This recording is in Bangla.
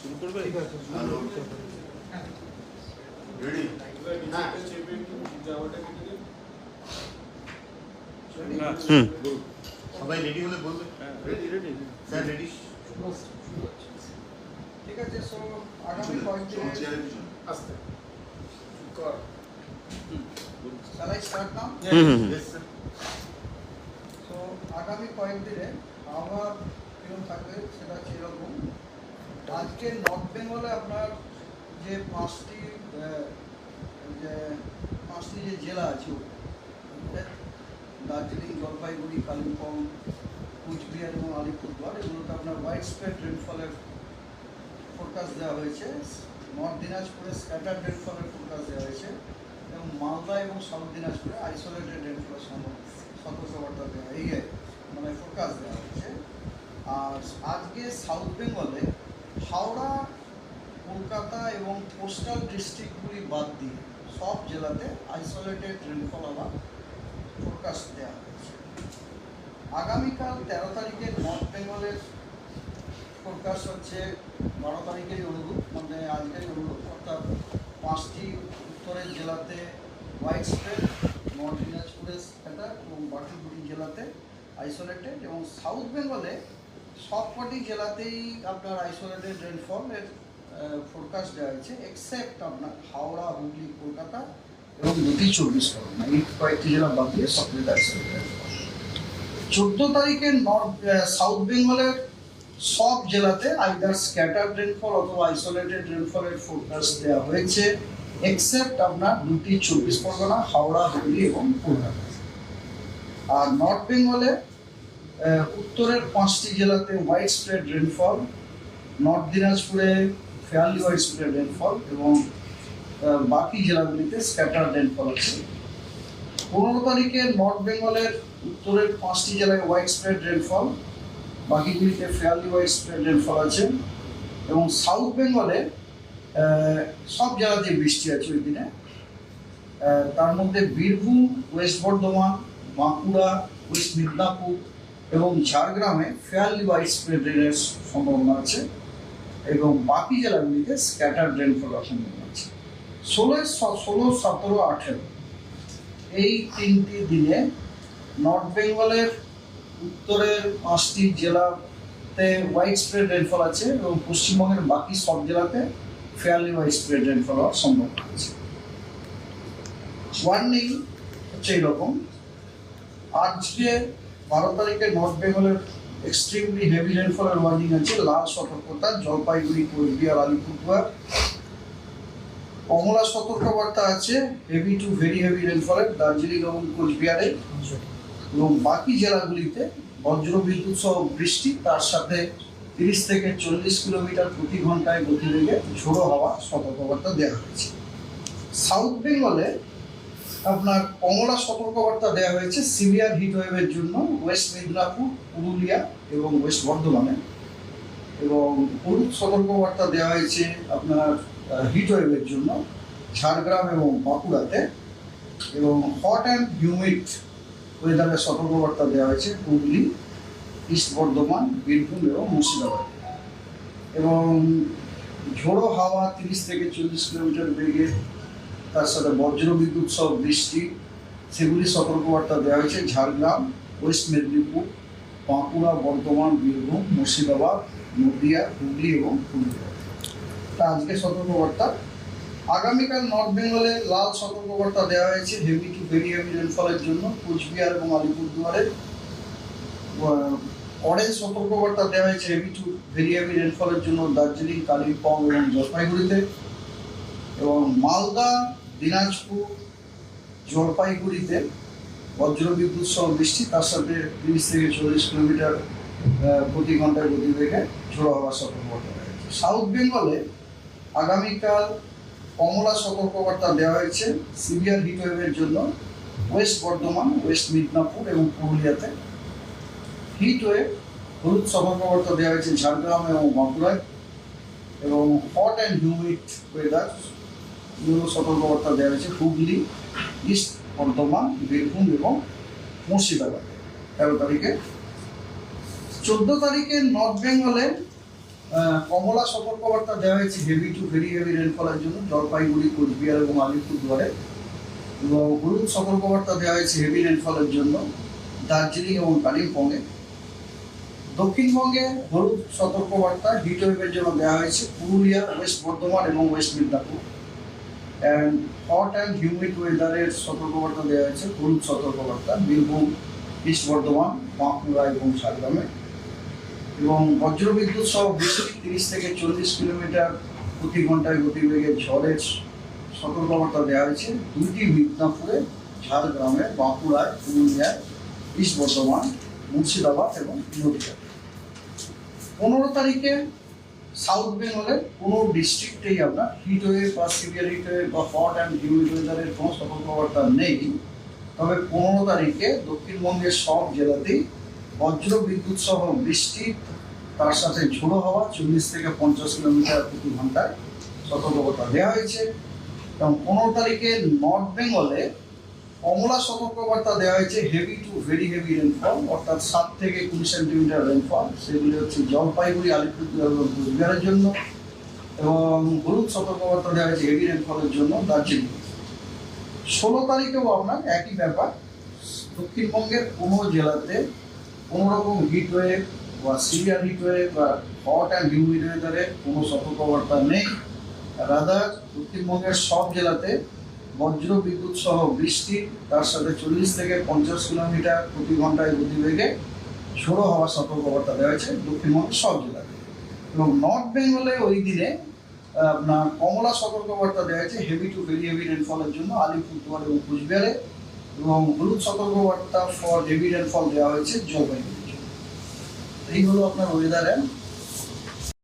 শুরু করবে? ঠিক আছে, হ্যালো রেডি হ্যাঁ। সবাই রেডি হলে বলবে রেডি রেডি স্যার রেডি ঠিক আছে। সো আগামী কয়েকদিনে চেয়ারের পিছনে আস্তে কর। shall I start now? Yes sir তো আগামী কয়েকদিনে আবহাওয়া কিরকম থাকবে সেটা হচ্ছে এরকম। আজকে নর্থ বেঙ্গলে আপনার যে পাঁচটি যে জেলা আছে, দার্জিলিং, জলপাইগুড়ি, কালিম্পং, কুচবিহার এবং আলিপুরদুয়ার, এগুলোতে আপনার ওয়াইড স্প্রেড রেনফলের ফোরকাস্ট দেওয়া হয়েছে। নর্থ দিনাজপুরে স্ক্যাটার্ড রেনফলের ফোরকাস্ট দেওয়া হয়েছে এবং মালদা এবং সাউথ দিনাজপুরে আইসোলেটেড রেনফলের সতর্কবার্তা দেওয়া মানে ফোরকাস্ট দেওয়া হয়েছে। আর আজকে সাউথ বেঙ্গলে হাওড়া, কলকাতা এবং কোস্টাল ডিস্ট্রিক্টগুলি বাদ দিয়ে সব জেলাতে আইসোলেটেড রেনফল আবার ফোরকাস্ট দেওয়া হয়েছে। আগামীকাল 13 তারিখে নর্থ বেঙ্গলের ফোরকাস্ট হচ্ছে 12 তারিখের অনুরূপ, মানে আজকের অনুরূপ, অর্থাৎ 5টি উত্তরের জেলাতে ওয়াইড স্প্রেড, নর্থ দিনাজপুরে স্ক্যাটার এবং বাকি 2টি জেলাতে আইসোলেটেড, এবং সাউথ বেঙ্গলে সবকটি জেলাতেই আপনার আইসোলেটেড রেনফলের ফোরকাস্ট দেওয়া হয়েছে, এক্সেপ্ট আপনার হাওড়া, হুগলি, কলকাতা এবং 2টি 24 পরগনা, এই কয়েকটি জেলা বাদ দিয়ে সবগুলিতে আইসোলেটেড। 14 তারিখে সাউথ বেঙ্গলের সব জেলাতে আইদার স্ক্যাটার্ড রেনফল অথবা আইসোলেটেড রেনফলের ফোরকাস্ট দেওয়া হয়েছে, এক্সেপ্ট আপনার 2টি 24 পরগনা, হাওড়া, হুগলি এবং কলকাতা। আর নর্থ বেঙ্গলে উত্তরের 5টি জেলাতে ওয়াইড স্প্রেড রেনফল, নর্থ দিনাজপুরে ফেয়ারলি ওয়াইড স্প্রেড রেনফল এবং বাকি জেলাগুলিতে স্ক্যাটার্ড রেনফল আছে। 15 তারিখে নর্থ বেঙ্গলের উত্তরের 5টি জেলায় ওয়াইড স্প্রেড রেনফল, বাকিগুলিতে ফেয়ারলি ওয়াইড স্প্রেড রেনফল আছে, এবং সাউথ বেঙ্গলে সব জেলাতে বৃষ্টি আছে ওই দিনে। তার মধ্যে বীরভূম, ওয়েস্ট বর্ধমান, বাঁকুড়া, ওয়েস্ট মিদনাপুর এবং ঝাড়গ্রামে ফেয়ারলি ওয়াইড স্প্রেড রেনের সম্ভাবনা আছে, এবং বাকি জেলাগুলিতে স্ক্যাটার্ড রেনফল হওয়ার সম্ভাবনা আছে। 16, 17, 18 এই 3টি দিনে নর্থ বেঙ্গলের উত্তরের 5টি জেলাতে ওয়াইড স্প্রেড রেনফল আছে এবং পশ্চিমবঙ্গের বাকি সব জেলাতে ফেয়ারলি ওয়াইড স্প্রেড রেনফল হওয়ার সম্ভাবনা আছে। ওয়ার্নিং হচ্ছে এইরকম। আজকে 12 তারিখে নর্থ বেঙ্গলের এক্সট্রিমলি হেভি রেনফলের ওয়ার্নিং আছে, লাল সতর্কতা জলপাইগুড়ি, কোচবিহার, আলিপুরদুয়ার। কমলা সতর্কবার্তা আছে হেভি টু ভেরি হেভি রেনফলের দার্জিলিং এবং কোচবিহারে, এবং বাকি জেলাগুলিতে বজ্র বিদ্যুৎ সহ বৃষ্টি, তার সাথে 30 থেকে 40 কিলোমিটার প্রতি ঘন্টায় গতিবেগে ঝোড়ো হাওয়া সতর্কবার্তা দেওয়া হয়েছে। সাউথ বেঙ্গলে আপনার কমলা সতর্কবার্তা দেওয়া হয়েছে সিভিয়ার হিট ওয়েভের জন্য ওয়েস্ট মিদনাপুর, পুরুলিয়া এবং ওয়েস্ট বর্ধমানে, এবং হলুদ সতর্কবার্তা দেওয়া হয়েছে আপনার হিট ওয়েভের জন্য ঝাড়গ্রাম এবং বাঁকুড়াতে, এবং হট অ্যান্ড হিউমিড ওয়েদারের সতর্কবার্তা দেওয়া হয়েছে হুগলি, ইস্ট বর্ধমান, বীরভূম এবং মুর্শিদাবাদ, এবং ঝোড়ো হাওয়া 30 থেকে 40 কিলোমিটার বেগে তার সাথে বজ্র বিদ্যুৎ সহ বৃষ্টি, সেগুলি সতর্কবার্তা দেওয়া হয়েছে ঝাড়গ্রাম, ওয়েস্ট মেদিনীপুর, বাঁকুড়া, বর্ধমান, বীরভূম, মুর্শিদাবাদ, নদিয়া, হুগলি এবং পুরুলিয়া। তা আজকে সতর্কবার্তা। আগামীকাল নর্থ বেঙ্গলে লাল সতর্কবার্তা দেওয়া হয়েছে হেভি টু ভেরি হেভি রেনফলের জন্য কোচবিহার এবং আলিপুরদুয়ারে। অরেঞ্জ সতর্কবার্তা দেওয়া হয়েছে হেভি টু ভেরি হেভি রেনফলের জন্য দার্জিলিং, কালিম্পং এবং জলপাইগুড়িতে, এবং মালদা, দিনাজপুর, জলপাইগুড়িতে বজ্র বিদ্যুৎ সহ বৃষ্টি, তার সাথে 30 থেকে 40 কিলোমিটার প্রতি ঘন্টায় গতিবেগে ঝোড়ো হওয়ার সতর্কবার্তা দেওয়া হয়েছে। সাউথ বেঙ্গলে আগামীকাল কমলা সতর্কবার্তা দেওয়া হয়েছে সিভিয়ার হিট ওয়েভের জন্য ওয়েস্ট বর্ধমান, ওয়েস্ট মিদনাপুর এবং পুরুলিয়াতে। হিট ওয়েভ হলুদ সতর্কবার্তা দেওয়া হয়েছে ঝাড়গ্রাম এবং বাঁকুড়ায়, এবং হট অ্যান্ড হিউমিড ওয়েদার সতর্কবার্তা দেওয়া হয়েছে হুগলি, ইস্ট বর্ধমান, বীরভূম এবং মুর্শিদাবাদে 13 তারিখে। 14 তারিখে নর্থ বেঙ্গলে কমলা সতর্কবার্তা দেওয়া হয়েছে হেভি টু ভেরি হেভি রেনফলের জন্য জলপাইগুড়ি, কোচবিহার এবং আলিপুরদুয়ারে। এবং হলুদ সতর্কবার্তা দেওয়া হয়েছে হেভি রেনফলের জন্য দার্জিলিং এবং কালিম্পংয়ে। দক্ষিণবঙ্গে হলুদ সতর্কবার্তা হিট ওয়েভের জন্য দেওয়া হয়েছে পুরুলিয়া, ওয়েস্ট বর্ধমান এবং West Midnapore. And hot and humid ওয়েদারের সতর্কবার্তা দেওয়া হয়েছে হলুদ সতর্কবার্তা বীরভূম, ইস্ট বর্ধমান, বাঁকুড়া এবং ঝাড়গ্রামে। এবং বজ্রবিদ্যুৎ সহ বৃষ্টি 30 থেকে 40 কিলোমিটার প্রতি ঘন্টায় গতিবেগে ঝড়ের সতর্কবার্তা দেওয়া হয়েছে দুইটি মিদনাপুরে, ঝাড়গ্রামে, বাঁকুড়ায়, পুরুলিয়ায়, ইস্ট বর্ধমান, মুর্শিদাবাদ এবং নদিয়া। 15 তারিখে সাউথ বেঙ্গলের কোনো ডিস্ট্রিক্টেই আপনার হিট ওয়েভ বা সিভিয়ার হিট ওয়েভ বা হট অ্যান্ড হিউমিড ওয়েদারের কোনো সতর্কবার্তা নেই। তবে 15 তারিখে দক্ষিণবঙ্গের সব জেলাতেই বজ্র বিদ্যুৎ সহ বৃষ্টি, তার সাথে ঝোড়ো হাওয়া 40 থেকে 50 কিলোমিটার প্রতি ঘন্টায় সতর্কবার্তা দেওয়া হয়েছে। এবং 15 তারিখে নর্থ বেঙ্গলে কমলা সতর্কবার্তা দেওয়া হয়েছে heavy to very heavy rainfall, অর্থাৎ 7 থেকে 20 সেন্টিমিটার রেনফল। সেগুলি হচ্ছে জলপাইগুড়ি, আলিপুরদুয়ার এবং কোচবিহারের জন্য। এবং হলুদ সতর্কবার্তা দেওয়া হয়েছে হেভি রেনফলের জন্য দার্জিলিং। 16 তারিখেও আপনার একই ব্যাপার, দক্ষিণবঙ্গের কোনো জেলাতে কোনো রকম হিট ওয়েভ বা সিভিয়ার হিট ওয়েভ বা হট অ্যান্ড হিউমিড ওয়েদারের কোনো সতর্কবার্তা নেই। রাদার দক্ষিণবঙ্গের সব জেলাতে বজ্র বিদ্যুৎ সহ বৃষ্টি, তার সাথে 40 থেকে 50 কিলোমিটার প্রতি ঘন্টায় গতিবেগে ঝোড়ো হওয়ার সতর্কবার্তা দেওয়া হয়েছে দক্ষিণবঙ্গের সব জেলাতে। এবং নর্থ বেঙ্গলে ওই দিনে আপনার কমলা সতর্কবার্তা দেওয়া হয়েছে হেভি টু ভেরি হেভি রেনফলের জন্য আলিপুরদুয়ার এবং কোচবিহারে। এবং হলুদ সতর্কবার্তা ফর হেভি রেনফল দেওয়া হয়েছে জলপাইগুড়ির জন্য। এই হলো আপনার ওয়েদার অ্যান্ড